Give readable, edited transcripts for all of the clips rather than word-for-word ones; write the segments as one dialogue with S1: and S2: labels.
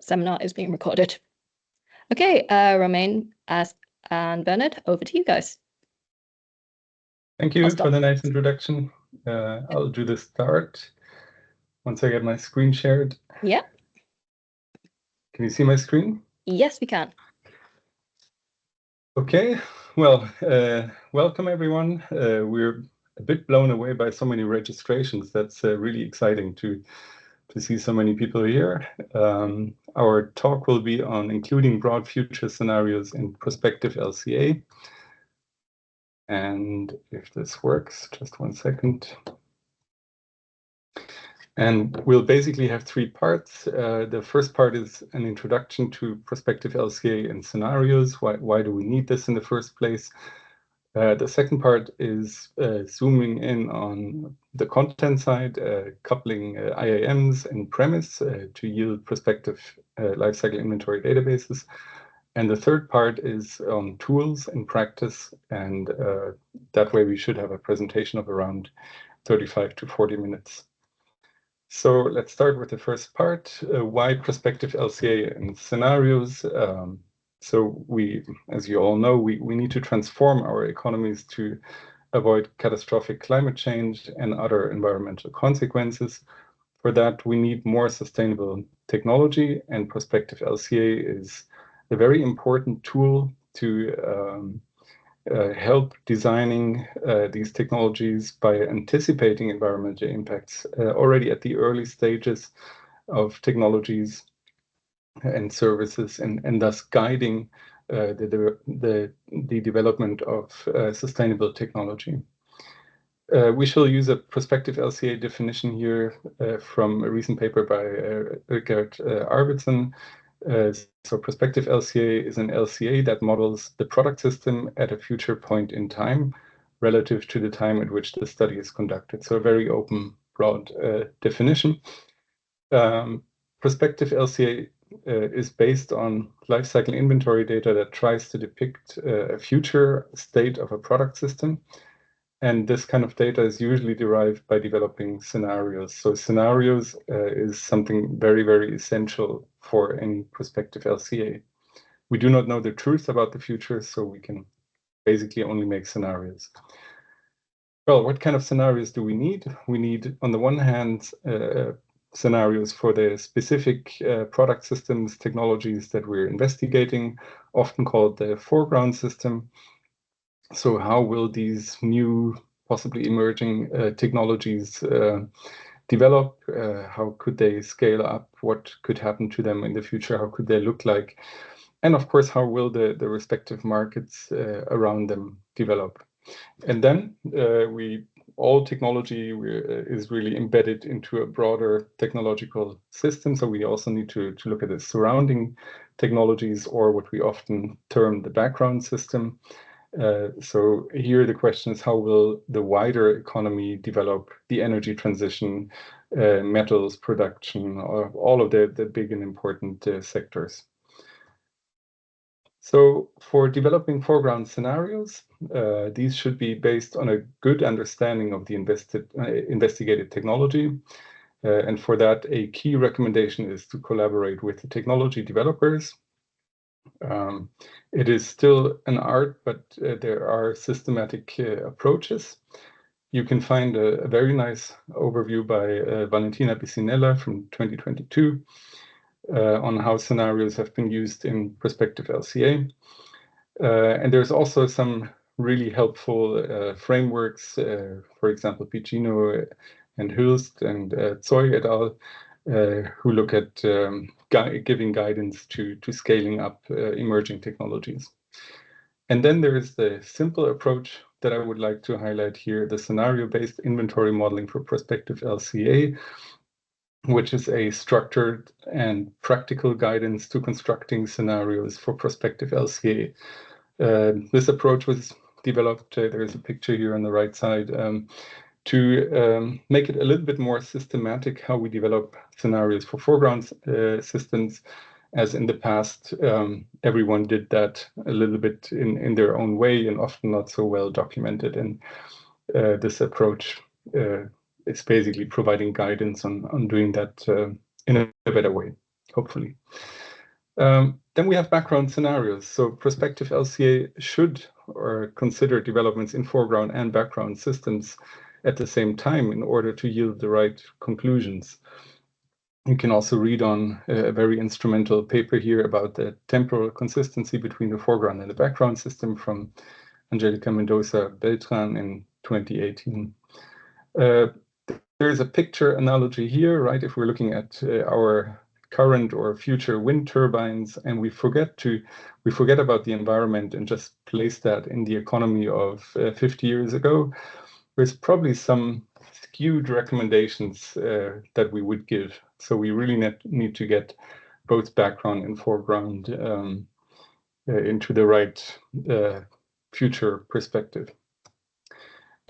S1: seminar is being recorded. Okay, Romain and Bernhard, over to you guys.
S2: Thank you for the nice introduction. I'll do the start once I get my screen shared.
S1: Yeah.
S2: Can you see my screen?
S1: Yes, we can.
S2: Okay, well, welcome everyone. We're a bit blown away by so many registrations. That's really exciting to see so many people here. Our talk will be on including broad future scenarios in prospective LCA. And if this works, just 1 second. And we'll basically have 3 parts. The first part is an introduction to prospective LCA and scenarios. Why do we need this in the first place? The second part is zooming in on the content side, coupling IAMs and premise to yield prospective lifecycle inventory databases. And the third part is on tools in practice. And that way we should have a presentation of around 35 to 40 minutes. So let's start with the first part, why prospective LCA and scenarios. So we, as you all know, we need to transform our economies to avoid catastrophic climate change and other environmental consequences. For that, we need more sustainable technology, and prospective LCA is a very important tool to help designing these technologies by anticipating environmental impacts already at the early stages of technologies and services, and thus guiding the development of sustainable technology. We shall use a prospective LCA definition here from a recent paper by Richard Arvidsson. So prospective LCA is an LCA that models the product system at a future point in time relative to the time at which the study is conducted. So a very open, broad definition. Prospective LCA is based on lifecycle inventory data that tries to depict a future state of a product system. And this kind of data is usually derived by developing scenarios. So scenarios is something very, very essential for any prospective LCA. We do not know the truth about the future, so we can basically only make scenarios. Well, what kind of scenarios do we need? We need, on the one hand, scenarios for the specific product systems, technologies that we're investigating, often called the foreground system. So how will these new, possibly emerging technologies develop? How could they scale up? What could happen to them in the future? How could they look like? And of course, how will the respective markets around them develop? And then all technology is really embedded into a broader technological system. So we also need to look at the surrounding technologies, or what we often term the background system. So here the question is, how will the wider economy develop the energy transition, metals production, or all of the big and important sectors? So for developing foreground scenarios, these should be based on a good understanding of the investigated technology. And for that, a key recommendation is to collaborate with the technology developers. It is still an art, but there are systematic approaches. You can find a very nice overview by Valentina Piscinella from 2022 on how scenarios have been used in prospective LCA. And there's also some really helpful frameworks, for example, Piccinino and Hülst and Zoy et al., who look at giving guidance to scaling up emerging technologies. And then there is the simple approach that I would like to highlight here, the scenario-based inventory modeling for prospective LCA, which is a structured and practical guidance to constructing scenarios for prospective LCA. This approach was developed, there is a picture here on the right side, to make it a little bit more systematic how we develop scenarios for foreground systems, as in the past, everyone did that a little bit in their own way and often not so well documented. And this approach is basically providing guidance on doing that in a better way, hopefully. Then we have background scenarios. So prospective LCA should consider developments in foreground and background systems at the same time in order to yield the right conclusions. You can also read on a very instrumental paper here about the temporal consistency between the foreground and the background system from Angelica Mendoza Beltran in 2018. There's a picture analogy here, right? If we're looking at our current or future wind turbines and we forget about the environment and just place that in the economy of 50 years ago, there's probably some skewed recommendations that we would give. So we really need to get both background and foreground into the right future perspective.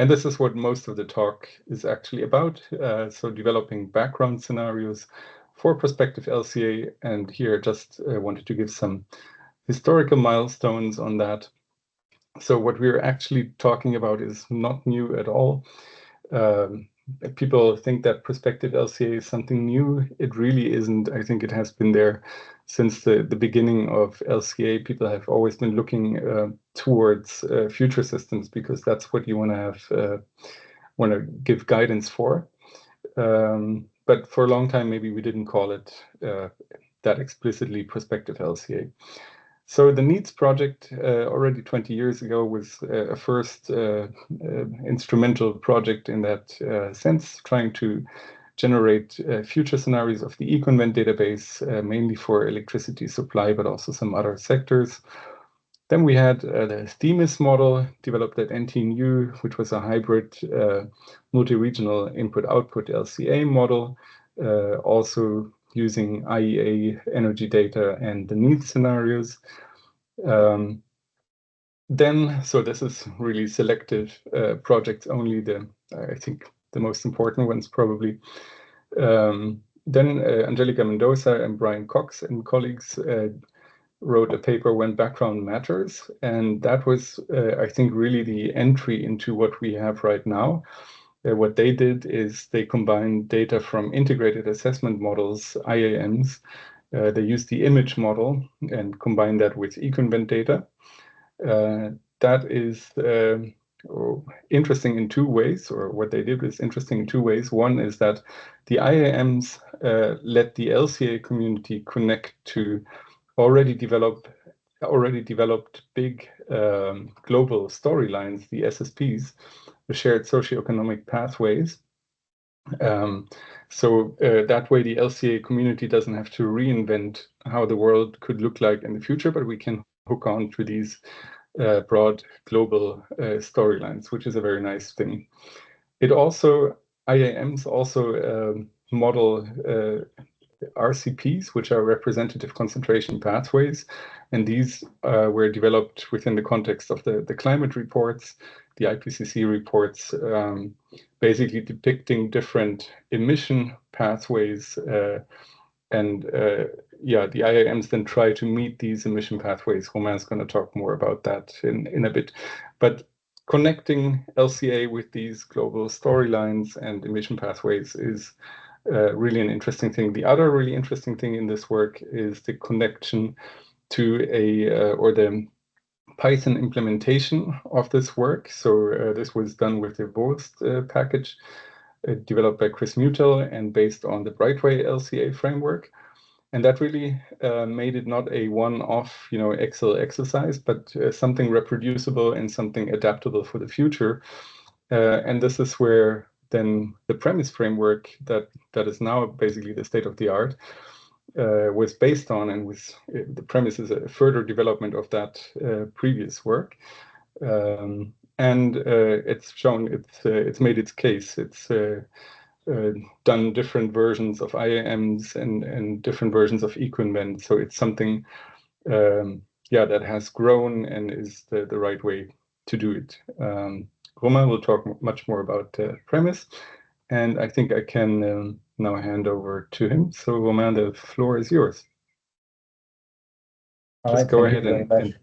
S2: And this is what most of the talk is actually about. So developing background scenarios for prospective LCA. And here just wanted to give some historical milestones on that. So what we're actually talking about is not new at all. People think that prospective LCA is something new. It really isn't. I think it has been there since the beginning of LCA. People have always been looking towards future systems because that's what you want to give guidance for. But for a long time, maybe we didn't call it that explicitly prospective LCA. So the NEEDS project already 20 years ago was a first instrumental project in that sense, trying to generate future scenarios of the eConvent database, mainly for electricity supply, but also some other sectors. Then we had the THEMIS model developed at NTNU, which was a hybrid multi-regional input-output LCA model, also using IEA energy data and the NEEDS scenarios. Then, so this is really selective projects only, I think the most important ones probably. Then Angelica Mendoza and Brian Cox and colleagues wrote a paper, When Background Matters, and that was, I think, really the entry into what we have right now. What they did is they combined data from integrated assessment models, IAMs. They used the image model and combined that with eConvent data. That is interesting in two ways, or what they did is interesting in two ways. One is that the IAMs let the LCA community connect to already developed big global storylines, the SSPs, the shared socioeconomic pathways. So that way the LCA community doesn't have to reinvent how the world could look like in the future, but we can hook on to these broad global storylines, which is a very nice thing. IAMs also model RCPs, which are representative concentration pathways, and these were developed within the context of the climate reports, the IPCC reports, basically depicting different emission pathways, and the IAMs then try to meet these emission pathways. Romain's going to talk more about that in a bit. But connecting LCA with these global storylines and emission pathways is really an interesting thing. The other really interesting thing in this work is the connection to the Python implementation of this work. So this was done with the VOST package developed by Chris Mutel and based on the Brightway LCA framework. And that really made it not a one-off, Excel exercise, but something reproducible and something adaptable for the future. And this is where then the premise framework that is now basically the state of the art was based on, and the premise is a further development of that previous work. And it's shown, it's made its case. It's done different versions of IAMs and different versions of eConvent. So it's something, that has grown and is the right way to do it. Romain will talk much more about the premise, and I think I can now hand over to him. So Romain, the floor is yours. Just go ahead and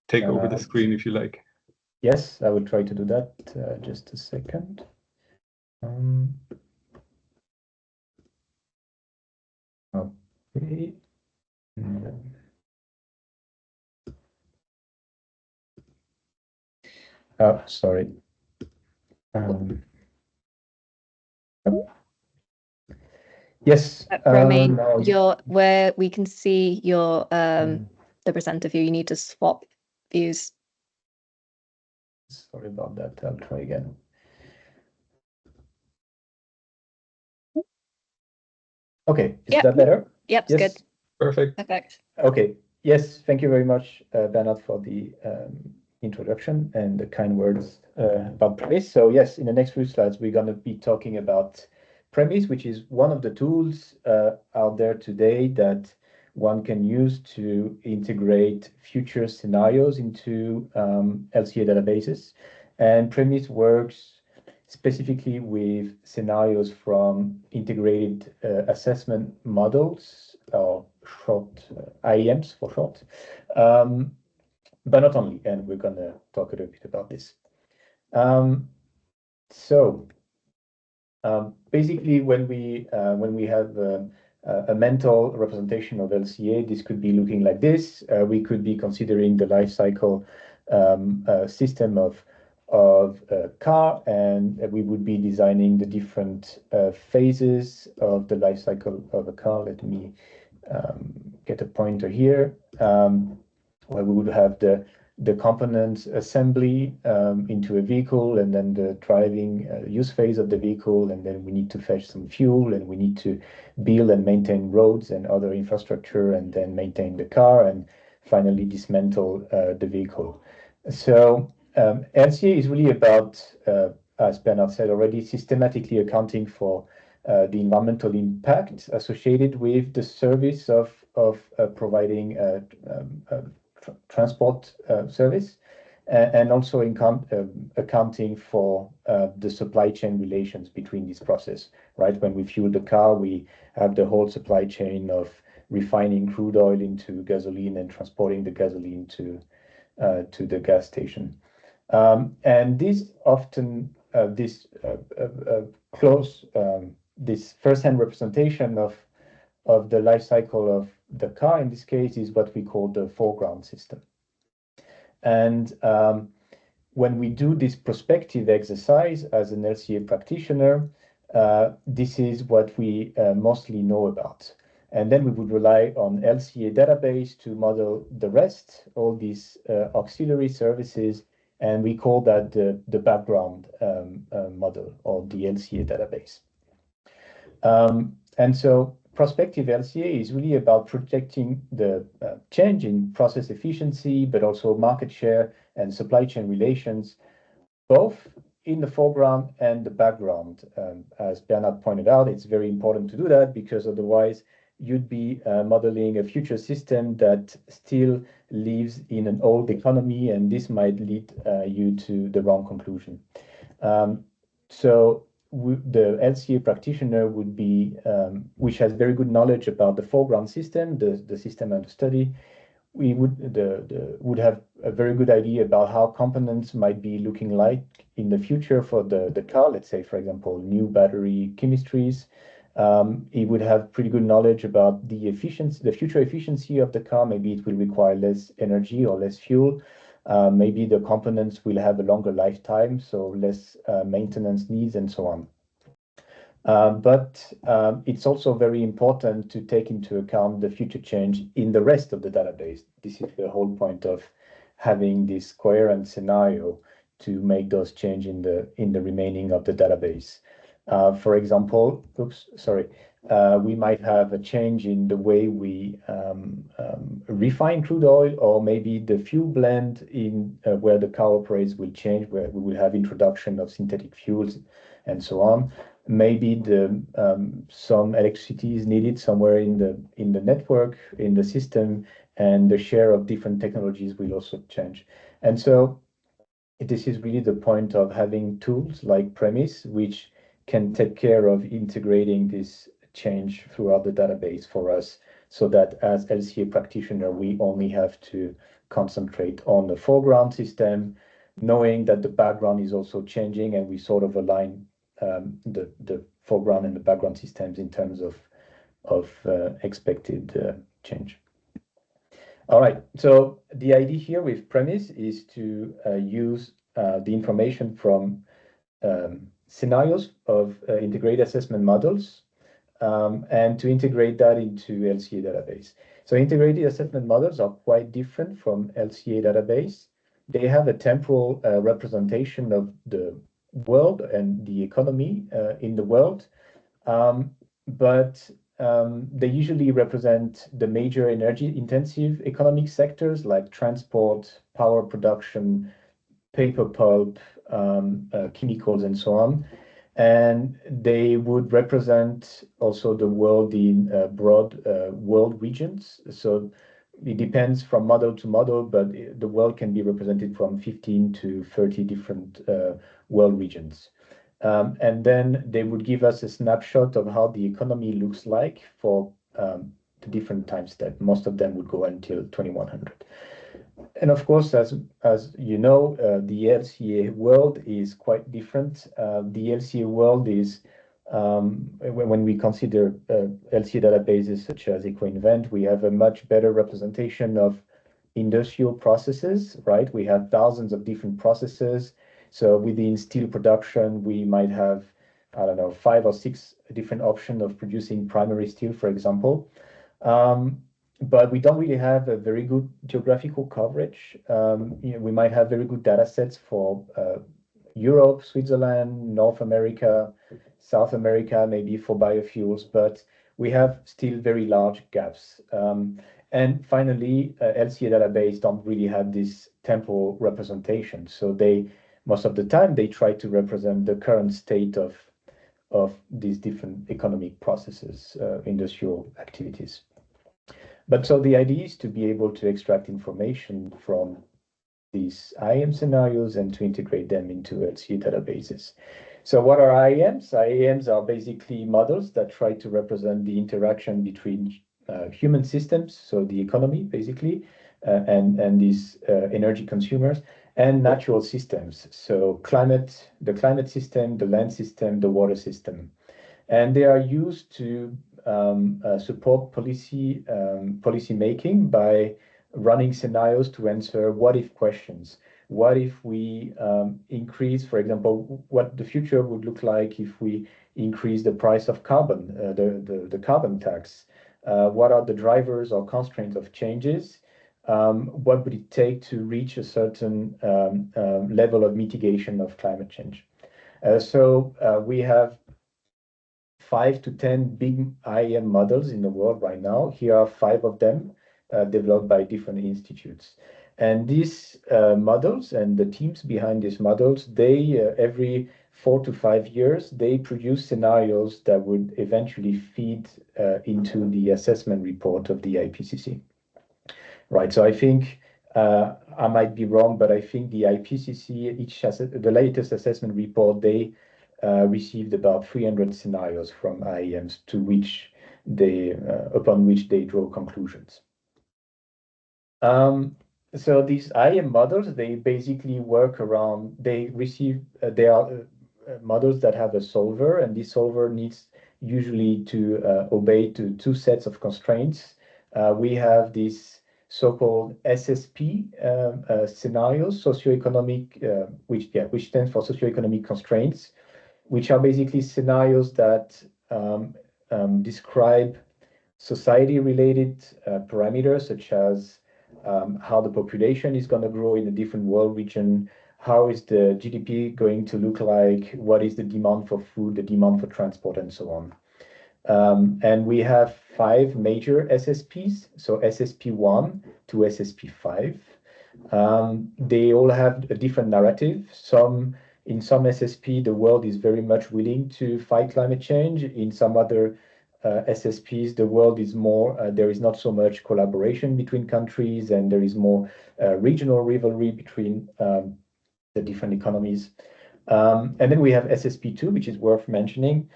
S2: take over the screen if you like.
S3: Yes, I will try to do that. Just a second. Okay. Oh, sorry. Yes,
S1: Romain,
S3: now
S1: where we can see your the presenter view, you need to swap views.
S3: sorry about that. I'll try again. Okay, is that better?
S1: Yep,
S3: yes.
S1: Good.
S2: Perfect.
S1: Perfect.
S3: Okay. Yes, thank you very much, Bernhard, for the introduction and the kind words about premise. So yes, in the next few slides, we're going to be talking about premise, which is one of the tools out there today that one can use to integrate future scenarios into LCA databases. And premise works specifically with scenarios from integrated assessment models, or short IEMs for short, but not only. And we're going to talk a little bit about this. Basically, when we have a mental representation of LCA, this could be looking like this. We could be considering the life cycle system of a car, and we would be designing the different phases of the life cycle of a car. Let me get a pointer here, where we would have the components assembly into a vehicle, and then the driving use phase of the vehicle, and then we need to fetch some fuel, and we need to build and maintain roads and other infrastructure, and then maintain the car, and finally dismantle the vehicle. So LCA is really about, as Bernhard said already, systematically accounting for the environmental impact associated with the service of providing transport service, and also accounting for the supply chain relations between this process, right? When we fuel the car, we have the whole supply chain of refining crude oil into gasoline and transporting the gasoline to the gas station. And this often, this first-hand representation of the life cycle of the car, in this case, is what we call the foreground system. And when we do this prospective exercise as an LCA practitioner, this is what we mostly know about. And then we would rely on LCA database to model the rest, all these auxiliary services, and we call that the background model, or the LCA database. And so prospective LCA is really about projecting the change in process efficiency, but also market share and supply chain relations, both in the foreground and the background. As Bernhard pointed out, it's very important to do that, because otherwise you'd be modeling a future system that still lives in an old economy, and this might lead you to the wrong conclusion. So the LCA practitioner would be, which has very good knowledge about the foreground system, the system under study. We would have a very good idea about how components might be looking like in the future for the car. Let's say, for example, new battery chemistries. It would have pretty good knowledge about the future efficiency of the car. Maybe it will require less energy or less fuel. Maybe the components will have a longer lifetime, so less maintenance needs and so on. But it's also very important to take into account the future change in the rest of the database. This is the whole point of having this coherent scenario to make those change in the remaining of the database. For example, we might have a change in the way we refine crude oil, or maybe the fuel blend in where the car operates will change, where we will have introduction of synthetic fuels and so on. Maybe some electricity is needed somewhere in the network, in the system, and the share of different technologies will also change. And so this is really the point of having tools like Premise, which can take care of integrating this change throughout the database for us, so that as LCA practitioner, we only have to concentrate on the foreground system, knowing that the background is also changing, and we sort of align the foreground and the background systems in terms of expected change. All right. So the idea here with premise is to use the information from scenarios of integrated assessment models and to integrate that into LCA database. So integrated assessment models are quite different from LCA database. They have a temporal representation of the world and the economy in the world, but they usually represent the major energy-intensive economic sectors like transport, power production, paper pulp, chemicals, and so on. And they would represent also the world in broad world regions. So it depends from model to model, but the world can be represented from 15 to 30 different world regions. And then they would give us a snapshot of how the economy looks like for the different time steps. Most of them would go until 2100. And of course, as you know, the LCA world is quite different. The LCA world is, when we consider LCA databases such as EcoInvent, we have a much better representation of industrial processes, right? We have thousands of different processes. So within steel production, we might have, I don't know, 5 or 6 different options of producing primary steel, for example. But we don't really have a very good geographical coverage. We might have very good data sets for Europe, Switzerland, North America, South America, maybe for biofuels, but we have still very large gaps. And finally, LCA database don't really have this temporal representation. So most of the time, they try to represent the current state of these different economic processes, industrial activities. But so the idea is to be able to extract information from these IAM scenarios and to integrate them into LCA databases. So what are IAMs? IAMs are basically models that try to represent the interaction between human systems, so the economy basically, and these energy consumers, and natural systems, so the climate system, the land system, the water system. And they are used to support policy making by running scenarios to answer what if questions. What if we increase, for example, what the future would look like if we increase the price of carbon, the carbon tax? What are the drivers or constraints of changes? What would it take to reach a certain level of mitigation of climate change? So we have 5 to 10 big IAM models in the world right now. Here are 5 of them developed by different institutes. And these models and the teams behind these models, they every 4 to 5 years, they produce scenarios that would eventually feed into the assessment report of the IPCC. Right, so I think I might be wrong, but I think the IPCC, the latest assessment report, they received about 300 scenarios from IAMs upon which they draw conclusions. So these IAM models, they basically work around, they are models that have a solver, and this solver needs usually to obey to 2 sets of constraints. We have this so-called SSP scenarios, socioeconomic, which stands for socioeconomic constraints, which are basically scenarios that describe society-related parameters, such as how the population is going to grow in a different world region, how is the GDP going to look like, what is the demand for food, the demand for transport, and so on. And we have 5 major SSPs, so SSP1 to SSP5. They all have a different narrative. In some SSP, the world is very much willing to fight climate change. In some other SSPs, the world is more, there is not so much collaboration between countries, and there is more regional rivalry between the different economies. And then we have SSP2, which is worth mentioning.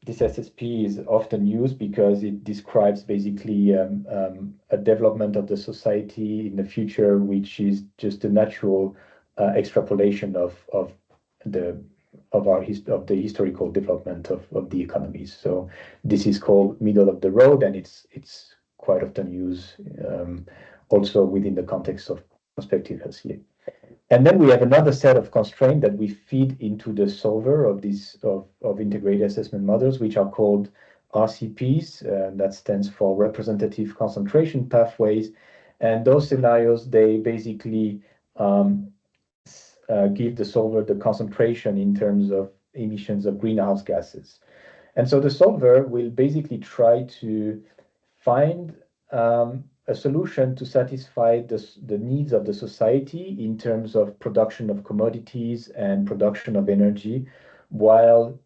S3: This SSP is often used because it describes basically a development of the society in the future, which is just a natural extrapolation of the historical development of the economies. So this is called middle of the road, and it's quite often use also within the context of prospective LCA. And then we have another set of constraints that we feed into the solver of these of integrated assessment models, which are called RCPs. That stands for representative concentration pathways. And those scenarios, they basically give the solver the concentration in terms of emissions of greenhouse gases. And so the solver will basically try to find a solution to satisfy the needs of the society in terms of production of commodities and production of energy, while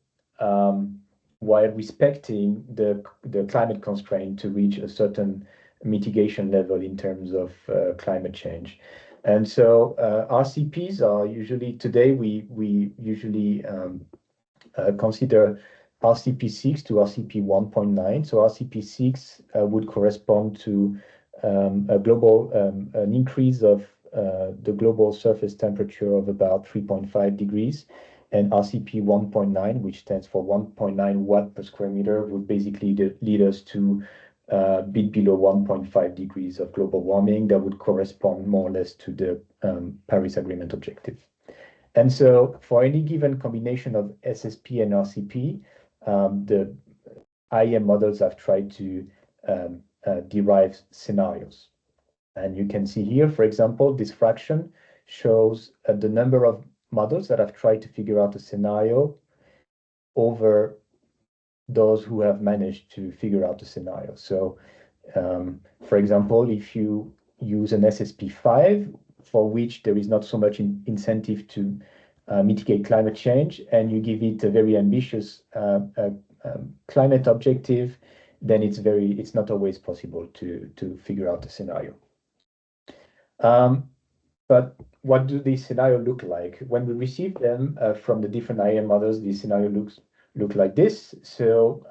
S3: respecting the climate constraint to reach a certain mitigation level in terms of climate change. And so RCPs are usually, today we usually consider RCP6 to RCP 1.9. So RCP6 would correspond to a global an increase of the global surface temperature of about 3.5 degrees, and RCP 1.9, which stands for 1.9 watt per square meter, would basically lead us to a bit below 1.5 degrees of global warming. That would correspond more or less to the Paris Agreement objective. And so for any given combination of SSP and RCP, the IEM models have tried to derive scenarios. And you can see here, for example, this fraction shows the number of models that have tried to figure out a scenario over those who have managed to figure out a scenario. So, for example, if you use an SSP5, for which there is not so much incentive to mitigate climate change, and you give it a very ambitious climate objective, then it's not always possible to figure out a scenario. But what do these scenarios look like? When we receive them from the different IEM models, these scenarios look like this. So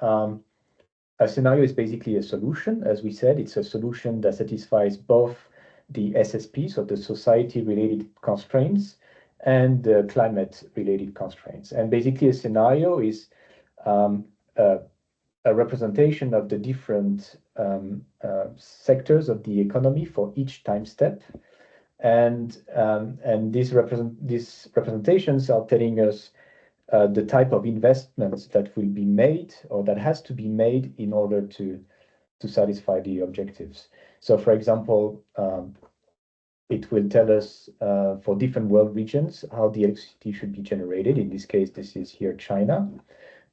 S3: a scenario is basically a solution. As we said, it's a solution that satisfies both the SSP, so the society-related constraints, and the climate-related constraints. And basically, a scenario is a representation of the different sectors of the economy for each time step. And these representations are telling us the type of investments that will be made or that has to be made in order to satisfy the objectives. So, for example, it will tell us for different world regions how the electricity should be generated. In this case, this is here China.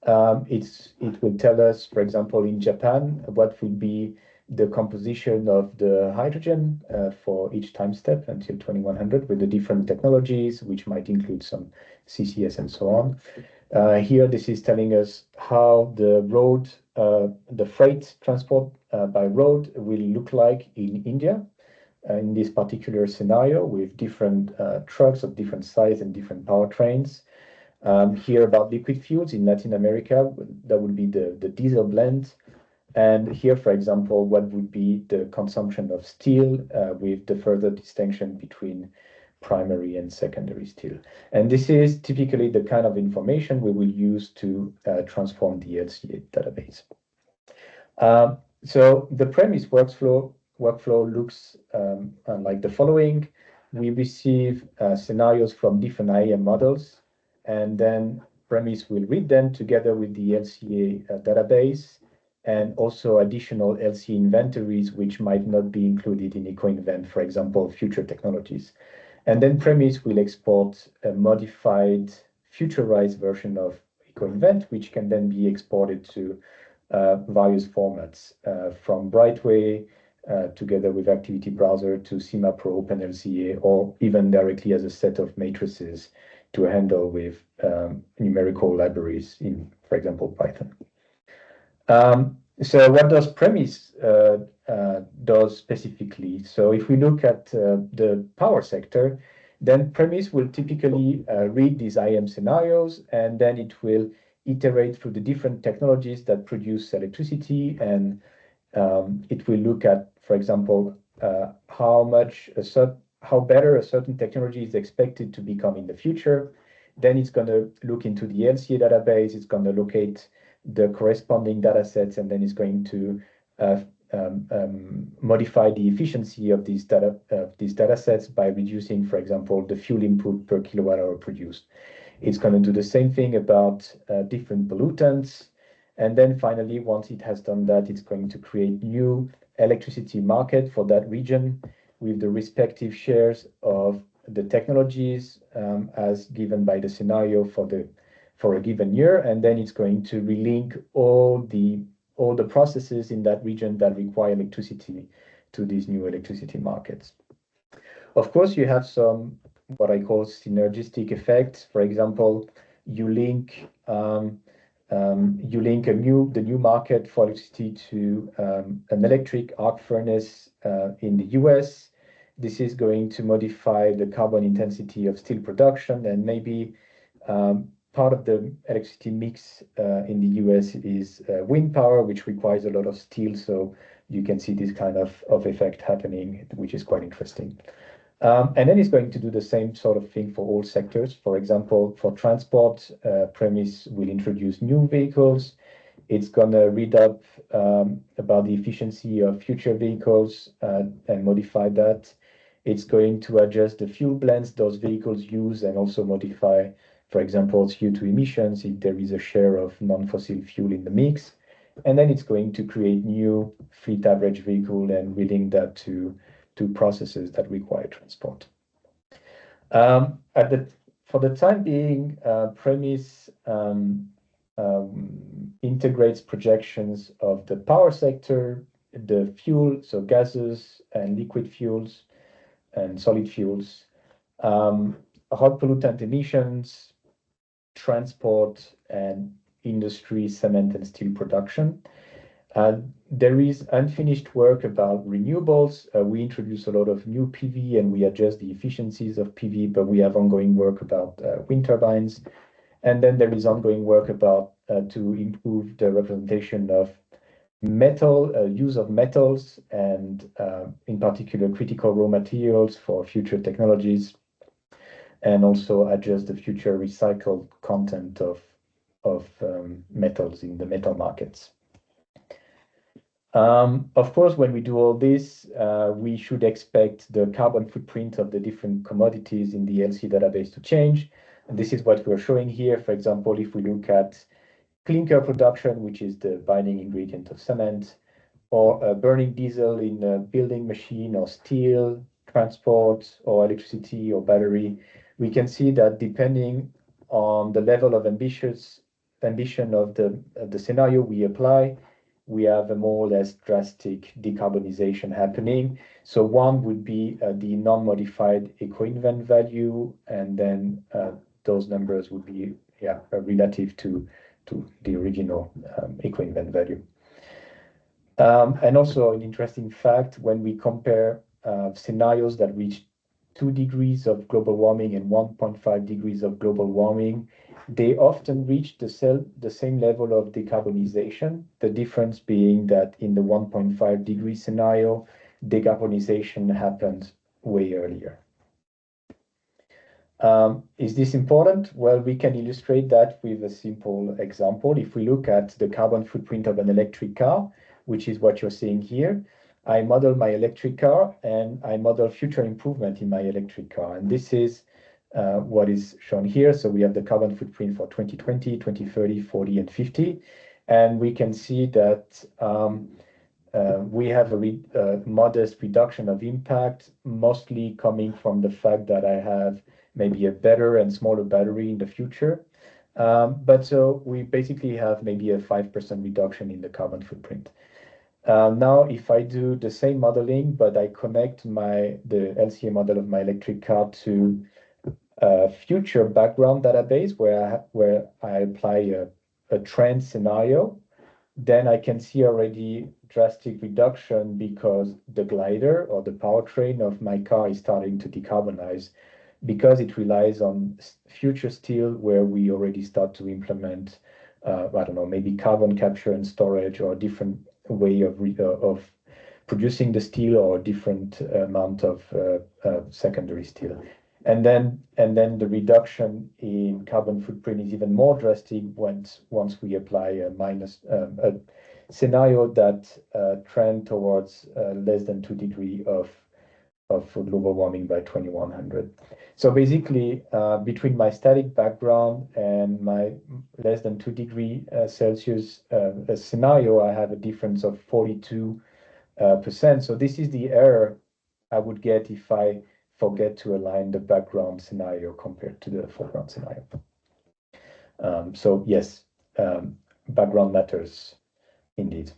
S3: It will tell us, for example, in Japan, what will be the composition of the hydrogen for each time step until 2100 with the different technologies, which might include some CCS and so on. Here, this is telling us how the freight transport by road will look like in India in this particular scenario with different trucks of different size and different powertrains. Here about liquid fuels in Latin America, that would be the diesel blend. And here, for example, what would be the consumption of steel with the further distinction between primary and secondary steel. And this is typically the kind of information we will use to transform the LCA database. So the premise workflow looks like the following. We receive scenarios from different IEM models, and then premise will read them together with the LCA database, and also additional LCA inventories, which might not be included in EcoInvent, for example, future technologies. And then premise will export a modified, futurized version of EcoInvent, which can then be exported to various formats, from Brightway together with Activity Browser to CIMAPRO OpenLCA, or even directly as a set of matrices to handle with numerical libraries in, for example, Python. So what does premise does specifically? So if we look at the power sector, then premise will typically read these IEM scenarios, and then it will iterate through the different technologies that produce electricity, and it will look at, for example, how better a certain technology is expected to become in the future. Then it's going to look into the LCA database. It's going to locate the corresponding data sets, and then it's going to modify the efficiency of these data sets by reducing, for example, the fuel input per kilowatt hour produced. It's going to do the same thing about different pollutants. And then finally, once it has done that, it's going to create new electricity market for that region with the respective shares of the technologies as given by the scenario for a given year. And then it's going to relink all the processes in that region that require electricity to these new electricity markets. Of course, you have some what I call synergistic effects. For example, you link the new market for electricity to an electric arc furnace in the US. This is going to modify the carbon intensity of steel production, and maybe part of the electricity mix in the US is wind power, which requires a lot of steel. So you can see this kind of effect happening, which is quite interesting. And then it's going to do the same sort of thing for all sectors. For example, for transport, Premise will introduce new vehicles. It's going to read up about the efficiency of future vehicles and modify that. It's going to adjust the fuel blends those vehicles use and also modify, for example, CO2 emissions if there is a share of non-fossil fuel in the mix. And then it's going to create new fleet average vehicle and relink that to processes that require transport. For the time being, Premise integrates projections of the power sector, the fuel, so gases and liquid fuels and solid fuels, hot pollutant emissions, transport, and industry, cement and steel production. There is unfinished work about renewables. We introduce a lot of new PV and we adjust the efficiencies of PV, but we have ongoing work about wind turbines. And then there is ongoing work about to improve the representation of use of metals and in particular critical raw materials for future technologies, and also adjust the future recycled content of metals in the metal markets. Of course, when we do all this, we should expect the carbon footprint of the different commodities in the LCA database to change. And this is what we're showing here. For example, if we look at clinker production, which is the binding ingredient of cement, or burning diesel in a building machine or steel, transport, or electricity or battery, we can see that depending on the level of ambition of the scenario we apply, we have a more or less drastic decarbonization happening. So one would be the non-modified eco-invent value, and then those numbers would be relative to the original eco-invent value. And also an interesting fact, when we compare scenarios that reach 2 degrees of global warming and 1.5 degrees of global warming, they often reach the same level of decarbonization, the difference being that in the 1.5 degree scenario, decarbonization happens way earlier. Is this important? Well, we can illustrate that with a simple example. If we look at the carbon footprint of an electric car, which is what you're seeing here, I model my electric car and I model future improvement in my electric car. And this is what is shown here. So we have the carbon footprint for 2020, 2030, 40, and 50. And we can see that we have a modest reduction of impact, mostly coming from the fact that I have maybe a better and smaller battery in the future. But so we basically have maybe a 5% reduction in the carbon footprint. Now, if I do the same modeling, but I connect the LCA model of my electric car to a future background database where I apply a trend scenario, then I can see already drastic reduction because the glider or the powertrain of my car is starting to decarbonize because it relies on future steel where we already start to implement, I don't know, maybe carbon capture and storage or a different way of producing the steel or a different amount of secondary steel. And then the reduction in carbon footprint is even more drastic once we apply a scenario that trend towards less than 2 degrees of global warming by 2100. So basically, between my static background and my less than 2 degrees Celsius scenario, I have a difference of 42%. So this is the error I would get if I forget to align the background scenario compared to the foreground scenario. So yes, background matters indeed.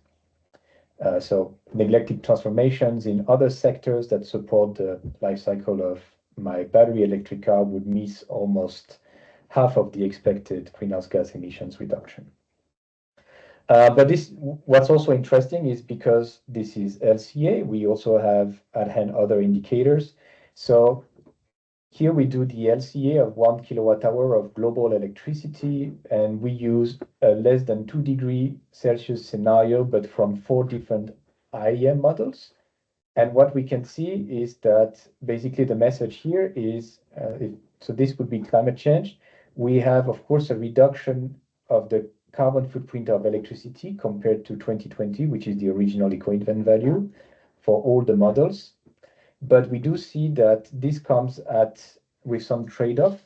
S3: So neglected transformations in other sectors that support the life cycle of my battery electric car would miss almost half of the expected greenhouse gas emissions reduction. But what's also interesting is because this is LCA, we also have at hand other indicators. So here we do the LCA of 1 kilowatt hour of global electricity, and we use a less than 2 degrees Celsius scenario, but from 4 different IEM models. And what we can see is that basically the message here is, so this would be climate change. We have, of course, a reduction of the carbon footprint of electricity compared to 2020, which is the original eco-invent value for all the models. But we do see that this comes with some trade-off.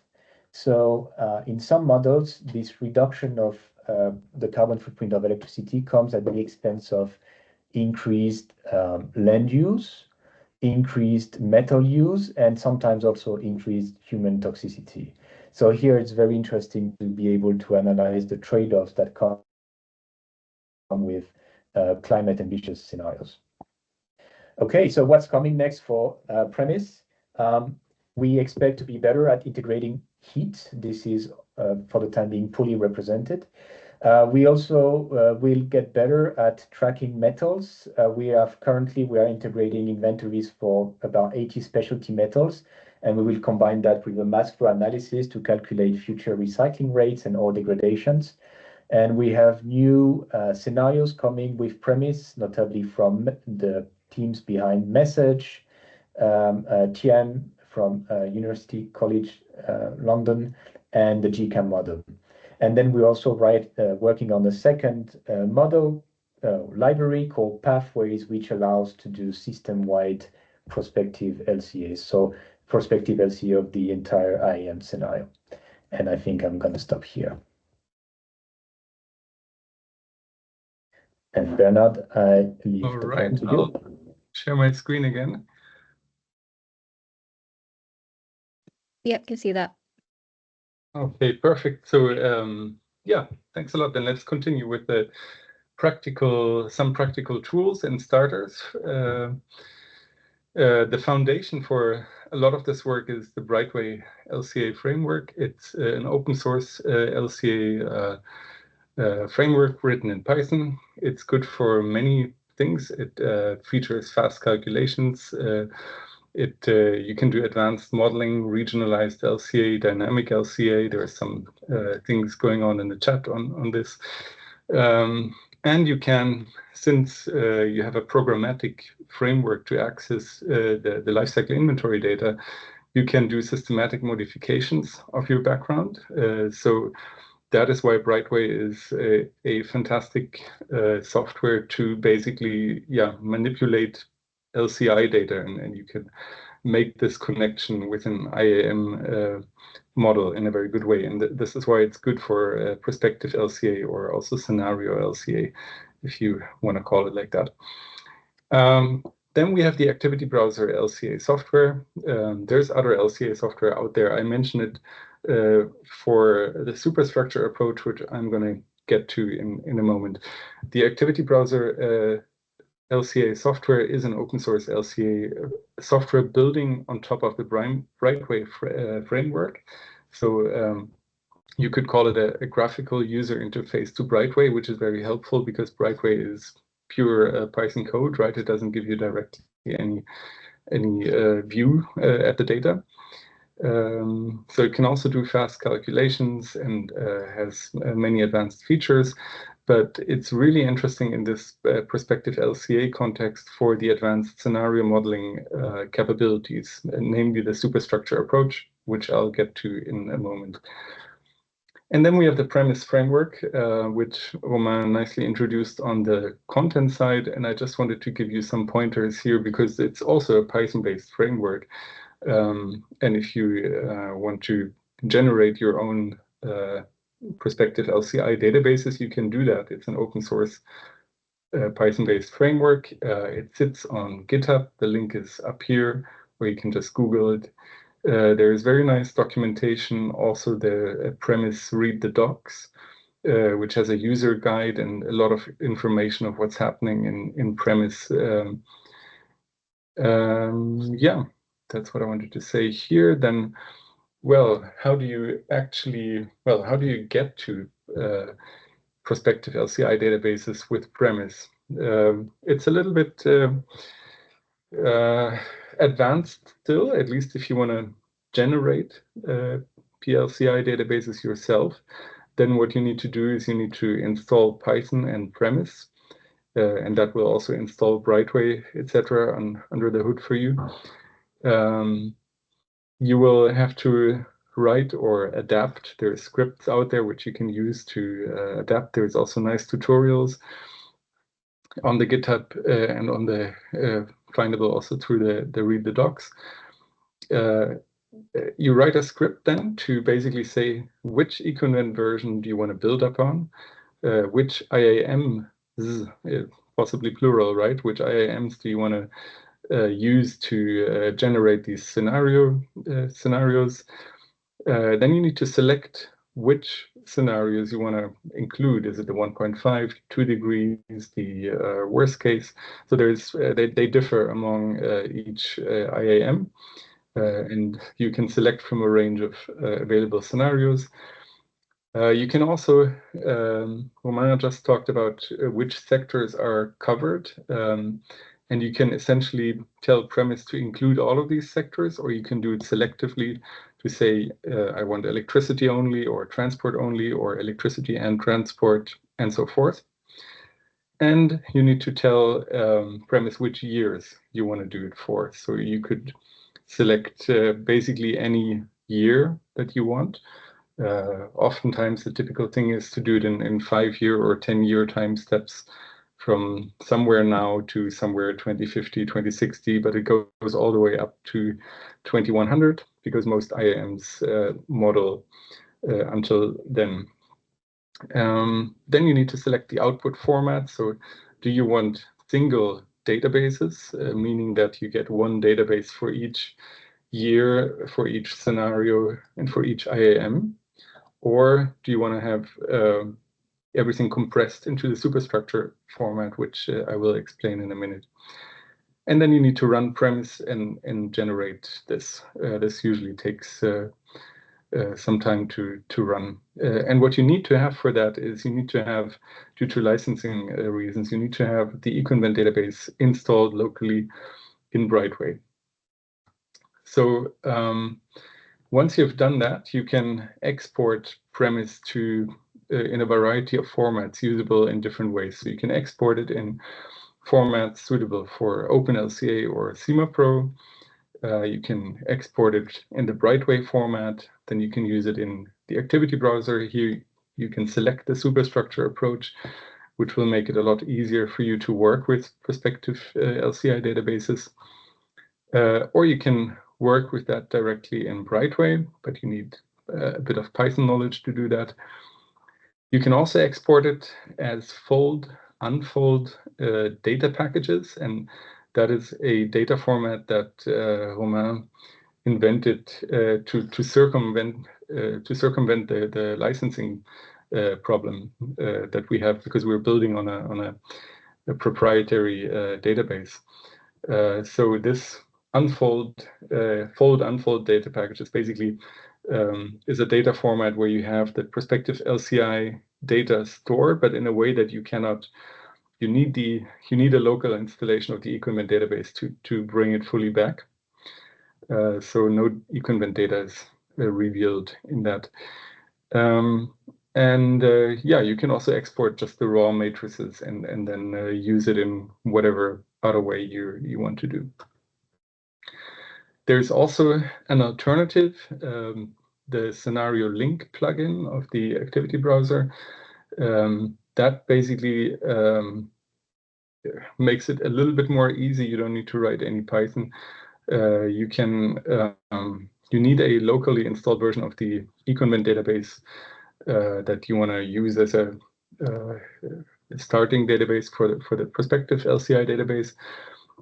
S3: So in some models, this reduction of the carbon footprint of electricity comes at the expense of increased land use, increased metal use, and sometimes also increased human toxicity. So here it's very interesting to be able to analyze the trade-offs that come with climate ambitious scenarios. Okay, so what's coming next for premise? We expect to be better at integrating heat. This is, for the time being, fully represented. We also will get better at tracking metals. We are integrating inventories for about 80 specialty metals, and we will combine that with a mass flow analysis to calculate future recycling rates and ore degradations. And we have new scenarios coming with premise, notably from the teams behind Message, Tian from University College London, and the GCAM model. And then we're also working on the second model library called Pathways, which allows to do system-wide prospective LCAs. So prospective LCA of the entire IEM scenario. And I think I'm going to stop here. And Bernhard, I leave the floor to you.
S2: I'll share my screen again.
S1: Yep, can see that.
S2: Okay, perfect. So yeah, thanks a lot. Then let's continue with the some practical tools and starters. The foundation for a lot of this work is the Brightway LCA framework. It's an open source LCA framework written in Python. It's good for many things. It features fast calculations. You can do advanced modeling, regionalized LCA, dynamic LCA. There are some things going on in the chat on this. And you can, since you have a programmatic framework to access the lifecycle inventory data, you can do systematic modifications of your background. So that is why Brightway is a fantastic software to basically, manipulate LCI data, and you can make this connection with an IAM model in a very good way. And this is why it's good for prospective LCA or also scenario LCA, if you want to call it like that. Then we have the activity browser LCA software. There's other LCA software out there. I mentioned it for the superstructure approach, which I'm going to get to in a moment. The activity browser LCA software is an open source LCA software building on top of the Brightway framework. So you could call it a graphical user interface to Brightway, which is very helpful because Brightway is pure Python code, right? It doesn't give you directly any view at the data. So it can also do fast calculations and has many advanced features, but it's really interesting in this prospective LCA context for the advanced scenario modeling capabilities, namely the superstructure approach, which I'll get to in a moment. And then we have the premise framework, which Romain nicely introduced on the content side. And I just wanted to give you some pointers here because it's also a Python-based framework. And if you want to generate your own prospective LCI databases, you can do that. It's an open source Python-based framework. It sits on GitHub. The link is up here, or you can just Google it. There is very nice documentation, also the premise read the docs, which has a user guide and a lot of information of what's happening in premise. Yeah, that's what I wanted to say here. Then, well, how do you get to prospective LCI databases with premise? It's a little bit advanced still, at least if you want to generate PLCI databases yourself. Then what you need to do is you need to install Python and premise, and that will also install Brightway, etc. under the hood for you. You will have to write or adapt. There are scripts out there which you can use to adapt. There's also nice tutorials on the GitHub and on the findable also through the read the docs. You write a script then to basically say which econvent version do you want to build upon, which IAMs, possibly plural, right? Which IAMs do you want to use to generate these scenarios? Then you need to select which scenarios you want to include. Is it the 1.5, 2 degrees, the worst case? So there's they differ among each IAM, and you can select from a range of available scenarios. You can also, Romain just talked about which sectors are covered, and you can essentially tell premise to include all of these sectors, or you can do it selectively to say, I want electricity only, or transport only, or electricity and transport, and so forth. And you need to tell premise which years you want to do it for. So you could select basically any year that you want. Oftentimes the typical thing is to do it in 5-year or 10-year time steps, from somewhere now to somewhere 2050, 2060, but it goes all the way up to 2100 because most IAMs model until then. Then you need to select the output format. So do you want single databases, meaning that you get one database for each year, for each scenario, and for each IAM? Or do you want to have everything compressed into the superstructure format, which I will explain in a minute? And then you need to run premise and generate this. This usually takes some time to run. And what you need to have for that is you need to have, due to licensing reasons, you need to have the econvent database installed locally in Brightway. So once you've done that, you can export premise to in a variety of formats usable in different ways. So you can export it in formats suitable for OpenLCA or CIMAPRO. You can export it in the Brightway format. Then you can use it in the activity browser. Here you can select the superstructure approach, which will make it a lot easier for you to work with prospective LCI databases. Or you can work with that directly in Brightway, but you need a bit of Python knowledge to do that. You can also export it as fold, unfold data packages, and that is a data format that Romain invented to circumvent the licensing problem that we have, because we're building on a proprietary database. So this unfold data package is basically is a data format where you have the prospective LCI data stored, but in a way that you cannot. You need a local installation of the econvent database to bring it fully back. So no econvent data is revealed in that. Yeah, you can also export just the raw matrices and then use it in whatever other way you want to do. There's also an alternative the scenario link plugin of the activity browser. That basically makes it a little bit more easy. You don't need to write any Python. You need a locally installed version of the econvent database that you want to use as a starting database for the prospective LCI database.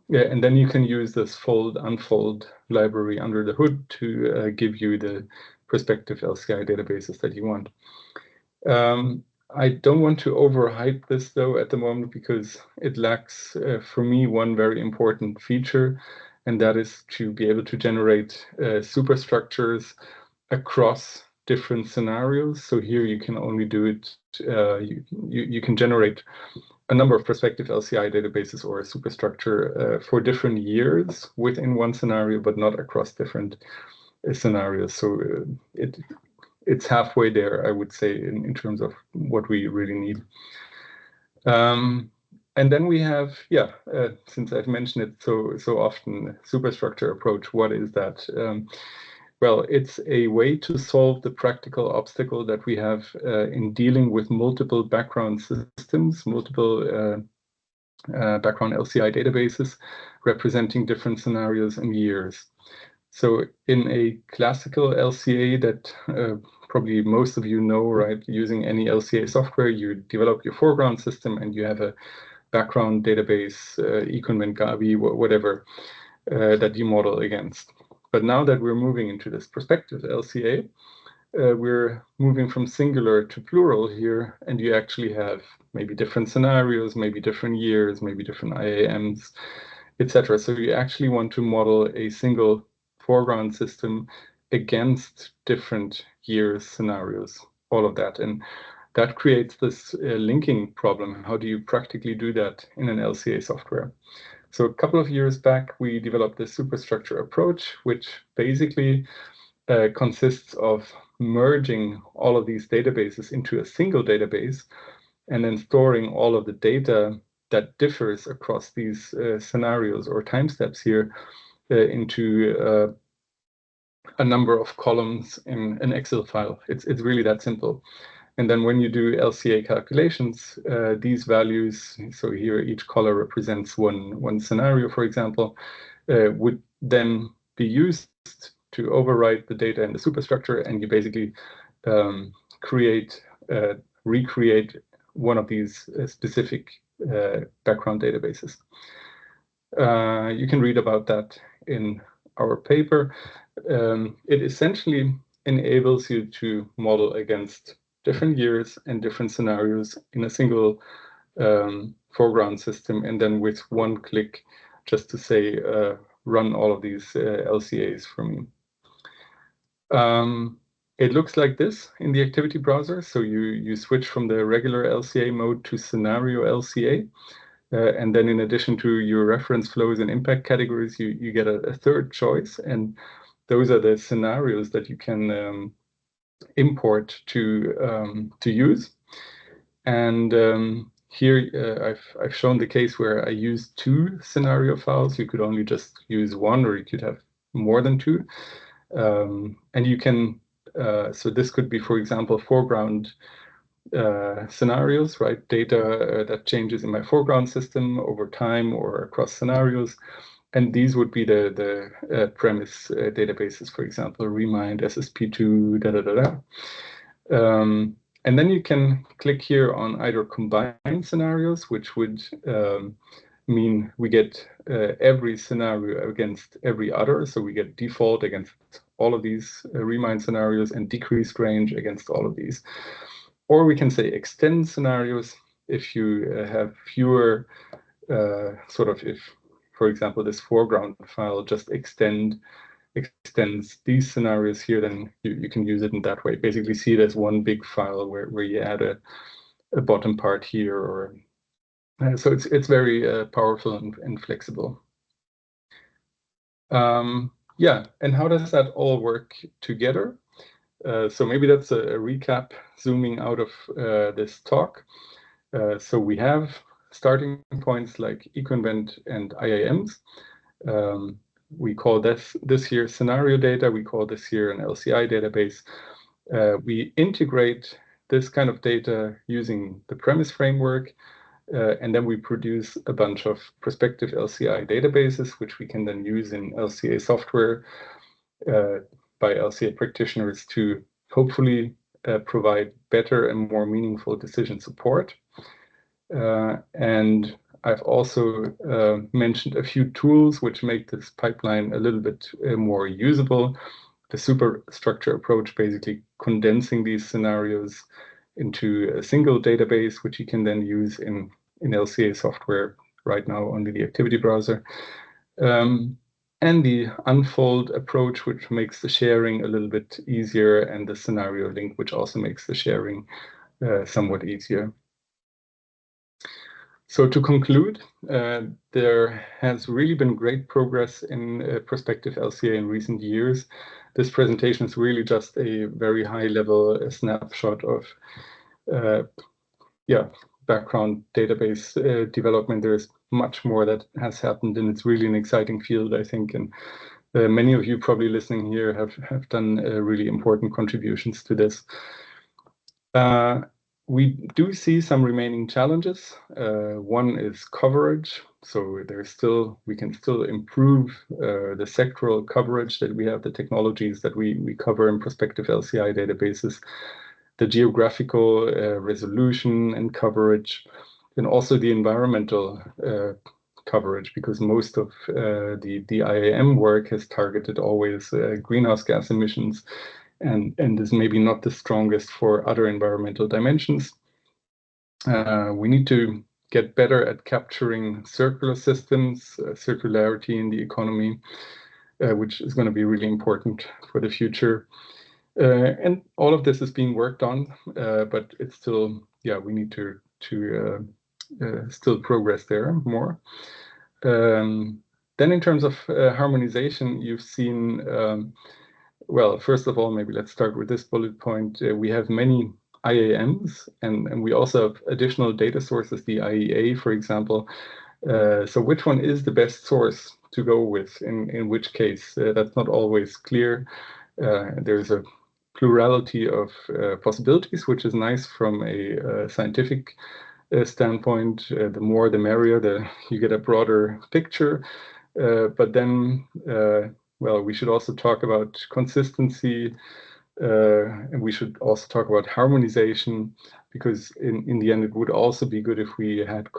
S2: Yeah, and then you can use this fold unfold library under the hood to give you the prospective LCI databases that you want. I don't want to overhype this though at the moment, because it lacks, for me, one very important feature, and that is to be able to generate superstructures across different scenarios. So here you can only do it, you can generate a number of prospective LCI databases or a superstructure for different years within one scenario, but not across different scenarios. So it's halfway there, I would say, in terms of what we really need. And then we have, since I've mentioned it so often, superstructure approach. What is that? Well, it's a way to solve the practical obstacle that we have in dealing with multiple background systems, multiple background LCI databases representing different scenarios and years. So in a classical LCA that probably most of you know, right, using any LCA software, you develop your foreground system and you have a background database, econvent, Gabi, whatever, that you model against. But now that we're moving into this prospective LCA, we're moving from singular to plural here, and you actually have maybe different scenarios, maybe different years, maybe different IAMs, etc. So you actually want to model a single foreground system against different years, scenarios, all of that. And that creates this linking problem. How do you practically do that in an LCA software? So a couple of years back, we developed this superstructure approach, which basically consists of merging all of these databases into a single database and then storing all of the data that differs across these scenarios or time steps here into a number of columns in an Excel file. It's really that simple. And then when you do LCA calculations, these values, so here each color represents one scenario, for example, would then be used to overwrite the data in the superstructure, and you basically recreate one of these specific background databases. You can read about that in our paper. It essentially enables you to model against different years and different scenarios in a single foreground system, and then with one click, just to say, run all of these LCAs for me. It looks like this in the activity browser. So you switch from the regular LCA mode to scenario LCA. And then in addition to your reference flows and impact categories, you get a third choice. And those are the scenarios that you can import to use. And here I've shown the case where I used 2 scenario files. You could only just use 1, or you could have more than 2. And you can, so this could be, for example, foreground scenarios, right? Data that changes in my foreground system over time or across scenarios. And these would be the premise databases, for example, Remind, SSP2, and then you can click here on either combined scenarios, which would mean we get every scenario against every other. So we get default against all of these Remind scenarios and decreased range against all of these. Or we can say extend scenarios if you have fewer, if, for example, this foreground file just extends these scenarios here, then you can use it in that way. Basically see it as one big file where you add a bottom part here, or so it's very powerful and flexible. Yeah, and how does that all work together? So maybe that's a recap, zooming out of this talk. So we have starting points like econvent and IAMs. we call this here scenario data. We call this here an LCI database. We integrate this kind of data using the premise framework, and then we produce a bunch of prospective LCI databases, which we can then use in LCA software by LCA practitioners to hopefully provide better and more meaningful decision support. And I've also mentioned a few tools which make this pipeline a little bit more usable. The superstructure approach, basically condensing these scenarios into a single database, which you can then use in LCA software, right now only the activity browser. And the unfold approach, which makes the sharing a little bit easier, and the scenario link, which also makes the sharing somewhat easier. So to conclude, there has really been great progress in prospective LCA in recent years. This presentation is really just a very high-level snapshot of background database development. There's much more that has happened, and it's really an exciting field, I think. And many of you probably listening here have done really important contributions to this. We do see some remaining challenges. One is coverage. So we can still improve the sectoral coverage that we have, the technologies that we cover in prospective LCI databases, the geographical resolution and coverage, and also the environmental coverage, because most of the IAM work has targeted always greenhouse gas emissions, and is maybe not the strongest for other environmental dimensions. We need to get better at capturing circular systems, circularity in the economy, which is going to be really important for the future. And all of this is being worked on, but it's still, we need to still progress there more. Then in terms of harmonization, you've seen, well, first of all, maybe let's start with this bullet point. We have many IAMs, and we also have additional data sources, the IEA, for example. So which one is the best source to go with in which case? That's not always clear. There's a plurality of possibilities, which is nice from a scientific standpoint. The more the merrier, you get a broader picture. But then, well, we should also talk about consistency, and we should also talk about harmonization, because in the end, it would also be good if we had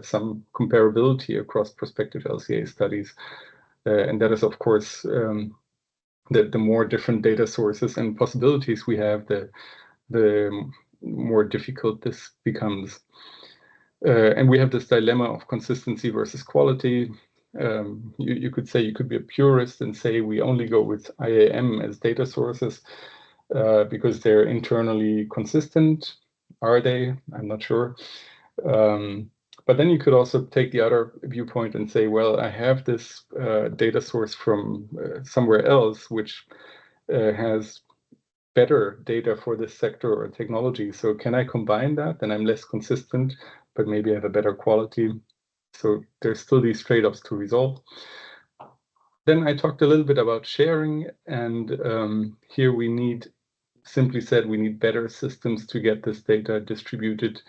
S2: some comparability across prospective LCA studies. And that is, of course, the more different data sources and possibilities we have, the more difficult this becomes. And we have this dilemma of consistency versus quality. You could say, you could be a purist and say we only go with IAM as data sources because they're internally consistent. Are they? I'm not sure. But then you could also take the other viewpoint and say, well, I have this data source from somewhere else, which has better data for this sector or technology. So can I combine that? Then I'm less consistent, but maybe I have a better quality. So there's still these trade-offs to resolve. Then I talked a little bit about sharing, and here we need, simply said, we need better systems to get this data distributed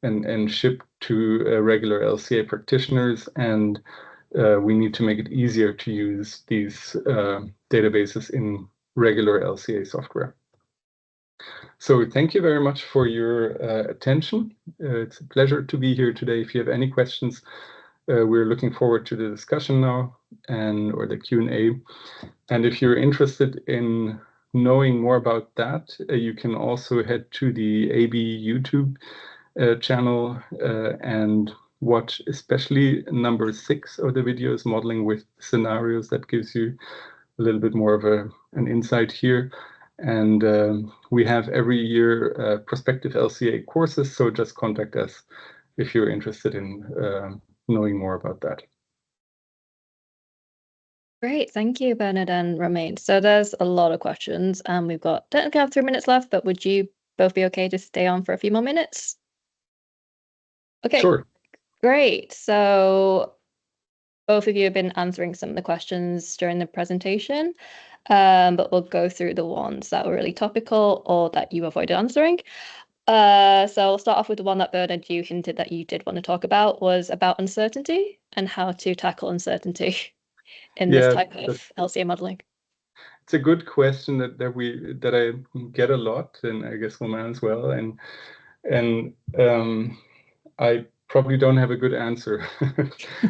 S2: and shipped to regular LCA practitioners, and we need to make it easier to use these databases in regular LCA software. So thank you very much for your attention. It's a pleasure to be here today. If you have any questions, we're looking forward to the discussion now or the Q&A. And if you're interested in knowing more about that, you can also head to the AB YouTube channel and watch especially number 6 of the videos, modeling with scenarios. That gives you a little bit more of an insight here. And we have every year prospective LCA courses, so just contact us if you're interested in knowing more about that.
S1: Great, thank you, Bernhard and Romain. So there's a lot of questions, and we've got technically have 3 minutes left, but would you both be okay to stay on for a few more minutes? Okay,
S2: sure.
S1: Great. So both of you have been answering some of the questions during the presentation, but we'll go through the ones that were really topical or that you avoided answering. So we'll start off with the one that Bernhard, you hinted that you did want to talk about, was about uncertainty and how to tackle uncertainty in this type of LCA modeling.
S2: It's a good question that I get a lot, and I guess Romain as well, and I probably don't have a good answer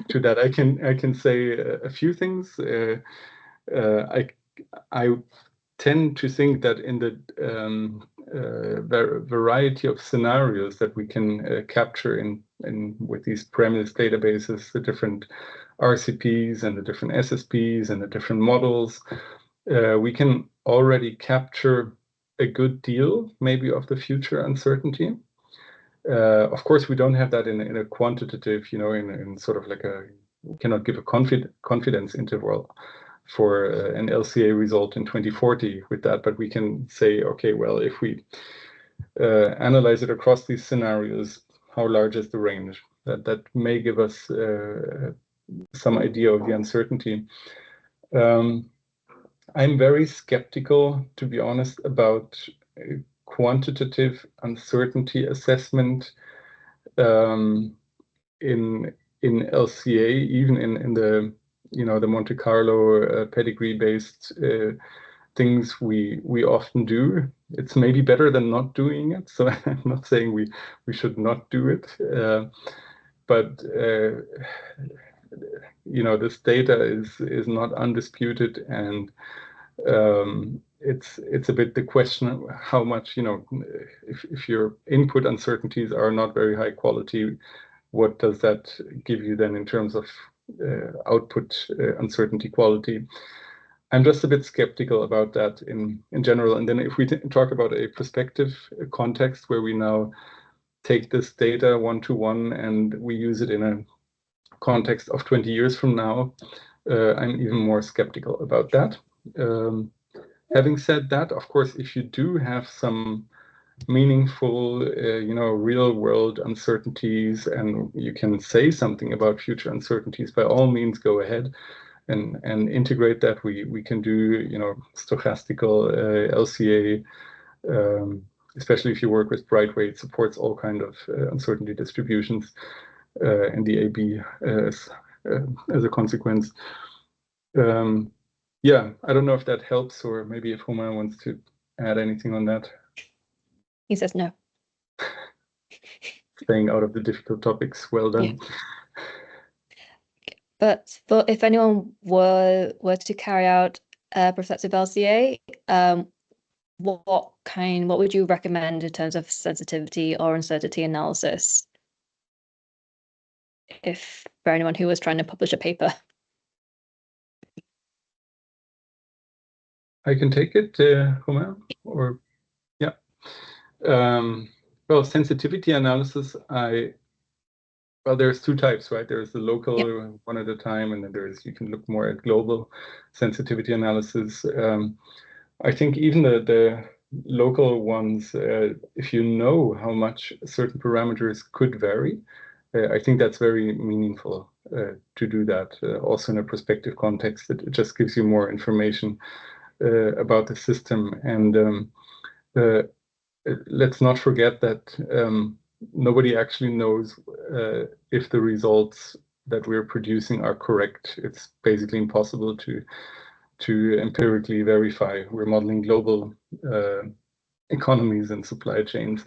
S2: to that. I can say a few things. I tend to think that in the variety of scenarios that we can capture in with these parameters databases, the different RCPs and the different SSPs and the different models, we can already capture a good deal, maybe, of the future uncertainty. Of course, we don't have that in a quantitative, in sort of like we cannot give a confidence interval for an LCA result in 2040 with that, but we can say, okay, well, if we analyze it across these scenarios, how large is the range? That may give us some idea of the uncertainty. I'm very skeptical, to be honest, about quantitative uncertainty assessment in LCA, even in the the Monte Carlo pedigree-based things we often do. It's maybe better than not doing it. So I'm not saying we should not do it, but this data is not undisputed, and it's a bit the question of how much, if your input uncertainties are not very high quality, what does that give you then in terms of output uncertainty quality? I'm just a bit skeptical about that in general. And then if we talk about a prospective context where we now take this data one-to-one and we use it in a context of 20 years from now, I'm even more skeptical about that. Having said that, of course, if you do have some meaningful, real-world uncertainties, and you can say something about future uncertainties, by all means, go ahead and integrate that. We can do, stochastical LCA, especially if you work with Brightway. It supports all kind of uncertainty distributions, and the AB as a consequence. Yeah, I don't know if that helps, or maybe if Romain wants to add anything on that.
S1: He says no.
S2: Staying out of the difficult topics. Well done.
S1: Yeah. But if anyone were to carry out a prospective LCA, what would you recommend in terms of sensitivity or uncertainty analysis? If for anyone who was trying to publish a paper.
S2: I can take it, Romain, or yeah. Well, sensitivity analysis, there's two types, right? There's the local one at a time, and then you can look more at global sensitivity analysis. I think even the local ones, if you know how much certain parameters could vary, I think that's very meaningful to do that. Also in a prospective context, it just gives you more information about the system. And let's not forget that nobody actually knows if the results that we're producing are correct. It's basically impossible to empirically verify. We're modeling global economies and supply chains.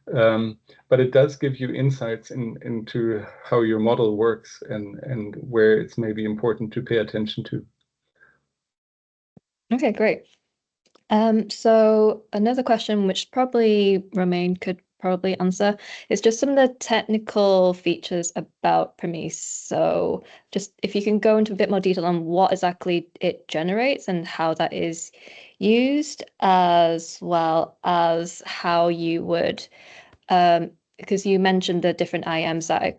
S2: But it does give you insights into how your model works and where it's maybe important to pay attention to.
S1: Okay, great. So another question, which probably Romain could probably answer, is just some of the technical features about Promise. So just if you can go into a bit more detail on what exactly it generates and how that is used, as well as how you would, because you mentioned the different IMs that are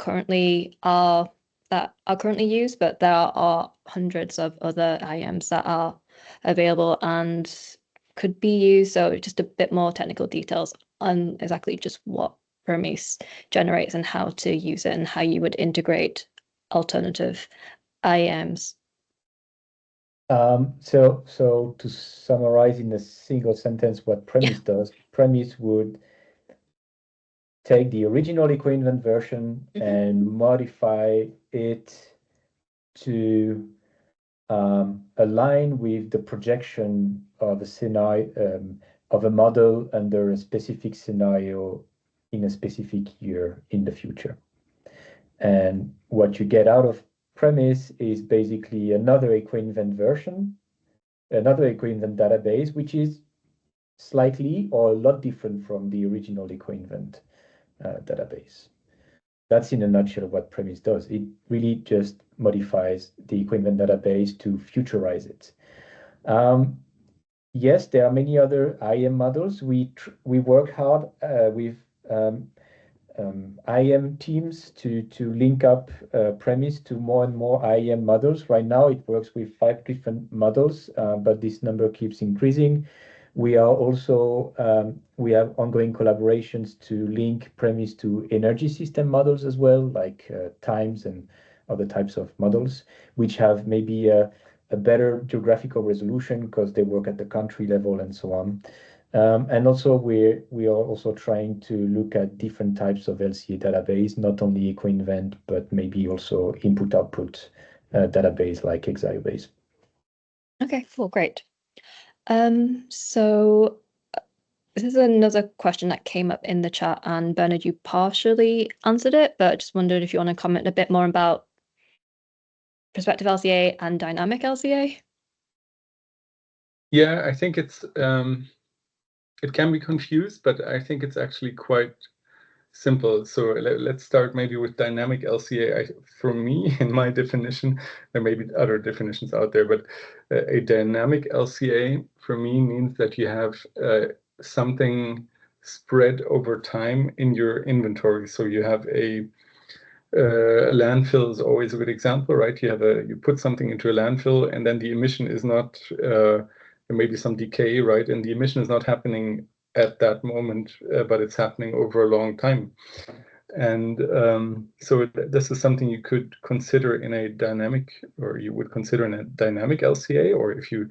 S1: currently used, but there are hundreds of other IMs that are available and could be used. So just a bit more technical details on exactly just what Promise generates and how to use it and how you would integrate alternative IAMs?
S3: So to summarize in a single sentence what Premise does, Premise would take the original eco-invent version and modify it to align with the projection of a scenario of a model under a specific scenario in a specific year in the future. And what you get out of Premise is basically another eco-invent version, another eco-invent database, which is slightly or a lot different from the original eco-invent database. That's in a nutshell what Premise does. It really just modifies the eco-invent database to futurize it. Yes, there are many other IAM models. We work hard with IAM teams to link up Premise to more and more IAM models. Right now, it works with 5 different models, but this number keeps increasing. We are also we have ongoing collaborations to link Premise to energy system models as well, like times and other types of models, which have maybe a better geographical resolution because they work at the country level and so on. And also we are also trying to look at different types of LCA database, not only eco-invent, but maybe also input-output database like Exiobase.
S1: Okay, cool, great. So this is another question that came up in the chat, and Bernhard, you partially answered it, but just wondered if you want to comment a bit more about prospective LCA and dynamic LCA.
S2: Yeah, I think it's it can be confused, but I think it's actually quite simple. So let's start maybe with dynamic LCA. For me, in my definition, there may be other definitions out there, but a dynamic LCA for me means that you have something spread over time in your inventory. So you have a landfill is always a good example, right? You put something into a landfill, and then the emission is not maybe some decay, right? And the emission is not happening at that moment, but it's happening over a long time. And so this is something you could consider in a dynamic, or you would consider in a dynamic LCA, or if you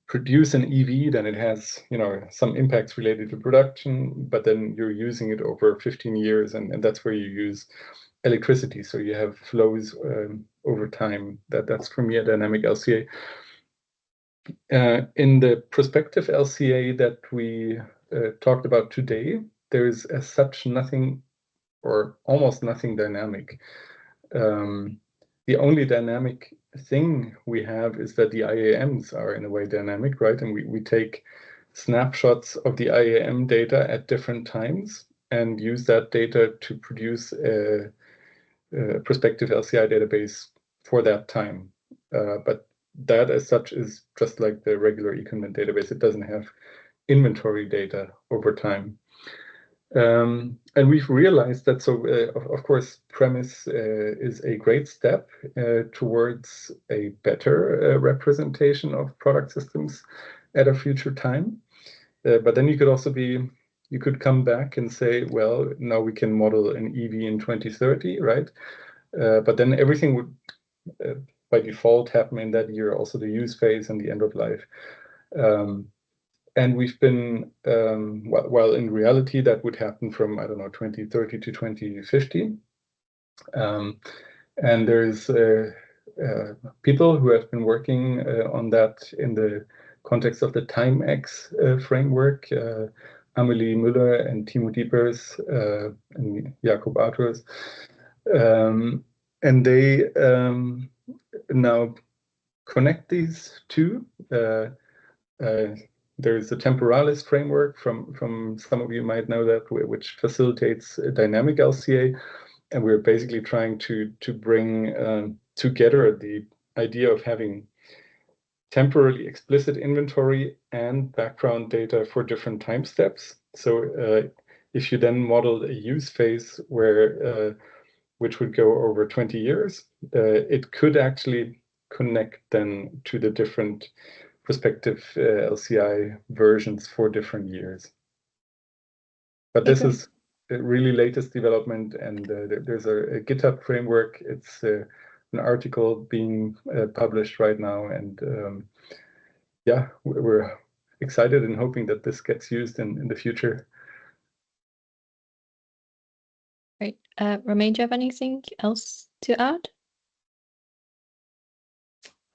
S2: produce an EV, then it has, some impacts related to production, but then you're using it over 15 years, and that's where you use electricity. So you have flows over time. That's for me a dynamic LCA. In the prospective LCA that we talked about today, there is as such nothing or almost nothing dynamic. The only dynamic thing we have is that the IAMs are in a way dynamic, right? And we take snapshots of the IAM data at different times and use that data to produce a prospective LCI database for that time. But that as such is just like the regular eco-invent database. It doesn't have inventory data over time. And we've realized that, so of course, Premise is a great step towards a better representation of product systems at a future time. But then you could come back and say, well, now we can model an EV in 2030, right? But then everything would, by default, happen in that year, also the use phase and the end of life. And we've been, well, in reality, that would happen from, 2030 to 2050. And there's people who have been working on that in the context of the Time-X framework, Amelie Müller and Timo Diepers and Jakob Arthurs. And they now connect these two. There's a temporalis framework from some of you might know that, which facilitates a dynamic LCA, and we're basically trying to bring together the idea of having temporally explicit inventory and background data for different time steps. So if you then modeled a use phase which would go over 20 years, it could actually connect then to the different prospective LCI versions for different years. But this is the really latest development, and there's a GitHub framework. It's an article being published right now, and yeah, we're excited and hoping that this gets used in the future.
S1: Great. Romain, do you have anything else to add?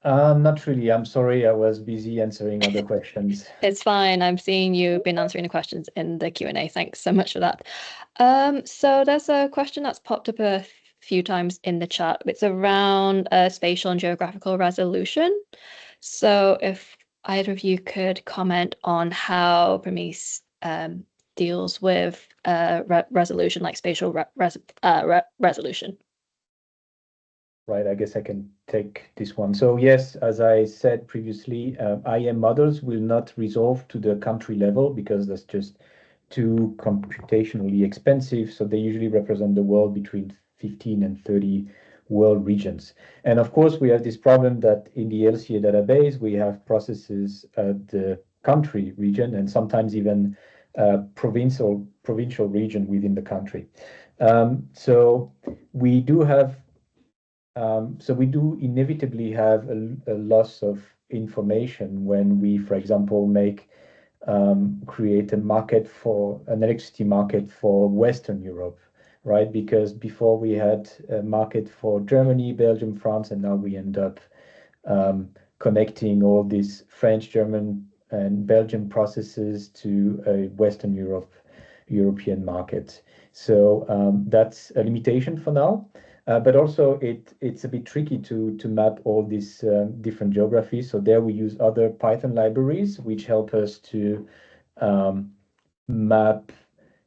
S3: Not really. I'm sorry, I was busy answering other questions.
S1: It's fine. I'm seeing you've been answering the questions in the Q&A. Thanks so much for that. So there's a question that's popped up a few times in the chat. It's around spatial and geographical resolution. So if either of you could comment on how Promise deals with resolution, like spatial resolution.
S3: Right, I guess I can take this one. So yes, as I said previously, IM models will not resolve to the country level because that's just too computationally expensive. So they usually represent the world between 15 and 30 world regions. And of course, we have this problem that in the LCA database, we have processes at the country region and sometimes even provincial region within the country. So we do inevitably have a loss of information when we, for example, create an electricity market for Western Europe, right? Because before we had a market for Germany, Belgium, France, and now we end up connecting all these French, German, and Belgian processes to a Western European market. So that's a limitation for now. But also it's a bit tricky to map all these different geographies. So there we use other Python libraries which help us to map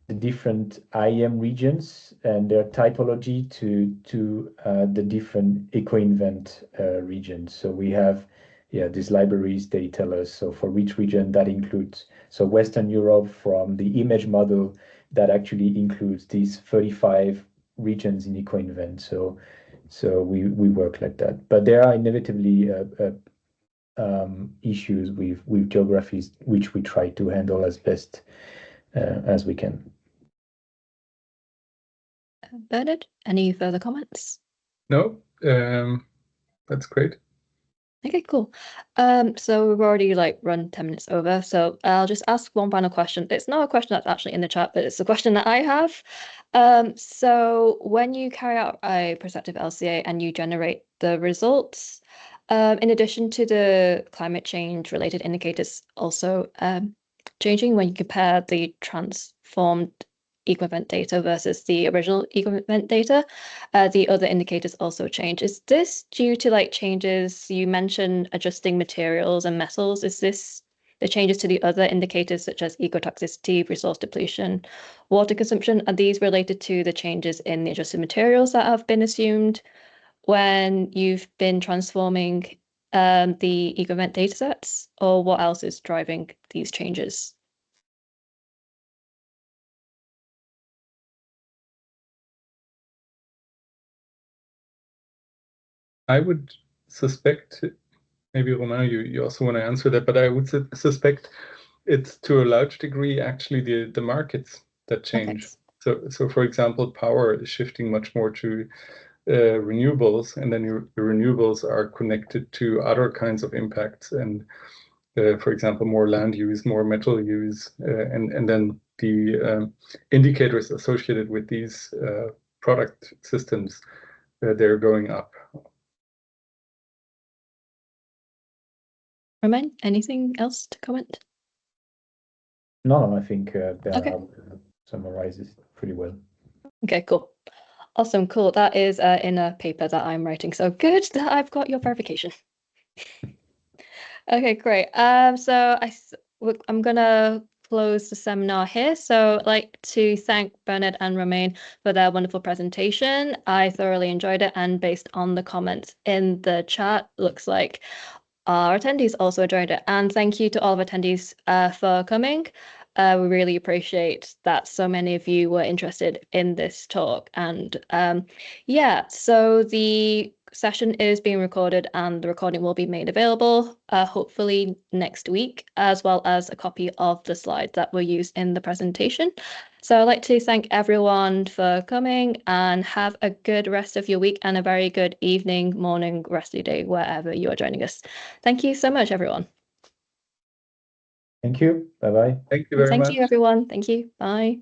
S3: the different IM regions and their typology to the different eco-invent regions. So we have these libraries, they tell us, so for which region that includes. So Western Europe from the image model that actually includes these 35 regions in eco-invent. So we work like that. But there are inevitably issues with geographies which we try to handle as best as we can.
S1: Bernhard, any further comments?
S2: No, that's great.
S1: Okay, cool. So we've already run 10 minutes over, so I'll just ask one final question. It's not a question that's actually in the chat, but it's a question that I have. So when you carry out a prospective LCA and you generate the results, in addition to the climate change related indicators also changing when you compare the transformed eco-event data versus the original eco-event data, the other indicators also change. Is this due to changes? You mentioned adjusting materials and metals. Is this the changes to the other indicators such as ecotoxicity, resource depletion, water consumption? Are these related to the changes in the adjusted materials that have been assumed when you've been transforming the eco-event datasets, or what else is driving these changes?
S2: I would suspect, maybe Romain, you also want to answer that, but I would suspect it's to a large degree actually the markets that change. Okay. So for example, power is shifting much more to renewables, and then your renewables are connected to other kinds of impacts, and for example, more land use, more metal use, and then the indicators associated with these product systems, they're going up.
S1: Romain, anything else to comment?
S3: No, I think Bernhard summarizes pretty well. Okay,
S1: cool. Awesome, cool. That is in a paper that I'm writing. So good that I've got your verification. Okay, great. So I'm gonna close the seminar here. So I'd like to thank Bernhard and Romain for their wonderful presentation. I thoroughly enjoyed it, and based on the comments in the chat, looks like our attendees also enjoyed it. And thank you to all of attendees for coming. We really appreciate that so many of you were interested in this talk. And yeah, so the session is being recorded and the recording will be made available hopefully next week, as well as a copy of the slides that were used in the presentation. So I'd like to thank everyone for coming, and have a good rest of your week and a very good evening, morning, rest of your day, wherever you are joining us. Thank you so much, everyone.
S3: Thank you. Bye-bye.
S2: Thank you very much.
S1: Thank you, everyone. Thank you. Bye.